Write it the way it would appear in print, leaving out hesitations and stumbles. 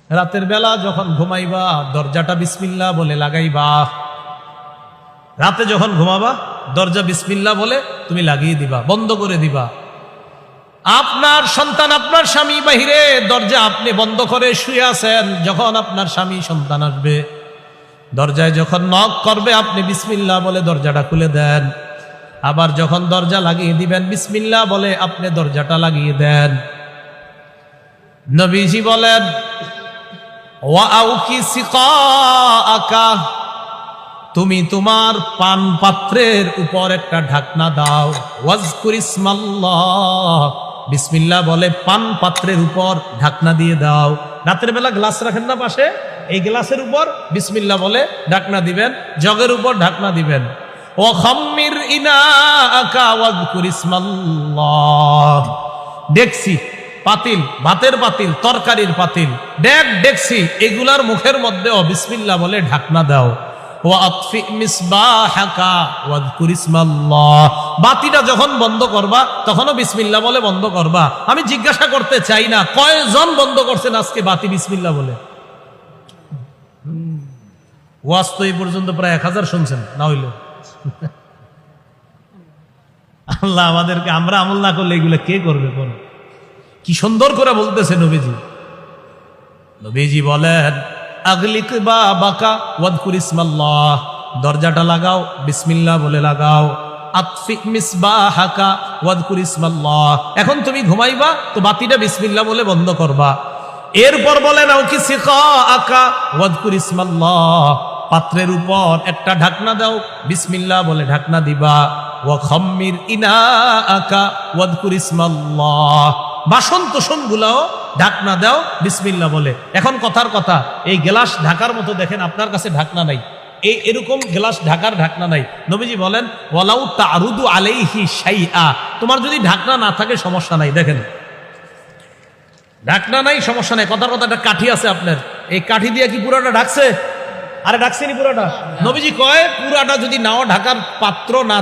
রাতের বেলা যখন ঘুমাইবা দরজাটা বিসমিল্লাহ বলে লাগাইবা। রাতে যখন ঘুমাবা দরজা বিসমিল্লাহ বলে তুমি লাগিয়ে দিবা, বন্ধ করে দিবা। আপনার সন্তান, আপনার স্বামী বাহিরে, দরজা আপনি বন্ধ করে শুয়ে আছেন। যখন আপনার স্বামী সন্তান আসবে, দরজায় যখন নক করবে, আপনি বিসমিল্লাহ বলে দরজাটা খুলে দেন। আবার যখন দরজা লাগিয়ে দিবেন, বিসমিল্লাহ বলে আপনি দরজাটা লাগিয়ে দেন। নবীজি বলেন, ওয়াউকি সিকাআকা, তুমি তোমার পান পাত্রের উপর একটা ঢাকনা দাও। ওয়াজকুর ইসমাল্লাহ, বিসমিল্লাহ বলে পান পাত্রের উপর ঢাকনা দিয়ে দাও। রাতের বেলা গ্লাস রাখেন না পাশে, এই গ্লাসের উপর বিসমিল্লাহ বলে ঢাকনা দিবেন, জগের উপর ঢাকনা দিবেন। ও খাম্মির ইনাআকা ওয়াজকুর ইসমাল্লাহ, দেখছি পাতিল, ভাতের পাতিল, তরকারির পাতিল, ডেক ডেকছি, এগুলার মুখের মধ্যে বিসমিল্লাহ বলে ঢাকনা দাও। বাতিটা যখন বন্ধ করবা তখনও বিসমিল্লাহ বলে বন্ধ করবা। আমি জিজ্ঞাসা করতে চাই না কয়জন বন্ধ করছেন আজকে বাতি বিসমিল্লাহ বলে? ওয়াজ তো এই পর্যন্ত প্রায় 1000 শুনছেন না হইলে। আল্লাহ আমাদেরকে, আমরা আমল না করলে এগুলো কে করবে? কোন কি সুন্দর করে বলতেছে নবীজি। নবীজি বলেন, আগলিক বাবাকা ওয়াজকুর ইসমাল্লাহ, দরজাটা লাগাও বিসমিল্লাহ বলে লাগাও। আতফি মিসবাহাকা ওয়াজকুর ইসমাল্লাহ, এখন তুমি ঘুমাইবা তো বাতিটা বিসমিল্লাহ বলে বন্ধ করবা। এরপর বলেন, আউকি সিকাআকা ওয়াজকুর ইসমাল্লাহ, পাত্রের উপর একটা ঢাকনা দাও, বিসমিল্লাহ বলে ঢাকনা দিবা। ওয়া খাম্মির ইনাআকা ওয়াজকুর ইসমাল্লাহ, বাসন তোষণ গুলাও ঢাকনা দাও বিসমিল্লাহ বলে। এখন কথার কথা, এই গ্লাস ঢাকার মতো দেখেন আপনার কাছে ঢাকনা নাই, এই এরকম গ্লাস ঢাকার ঢাকনা নাই। নবীজি বলেন, ওয়ালাউ তারুদু আলাইহি শাইআ, তোমার যদি ঢাকনা না থাকে সমস্যা নাই। দেখেন ঢাকনা নাই, সমস্যা নাই। কথার কথা, একটা কাঠি আছে আপনার, এই কাঠি দিয়ে কি পুরাটা ঢাকছে? আরে ঢাকছেনি পুরাটা? নবীজি কয়, পুরাটা যদি নাও ঢাকার পাত্র না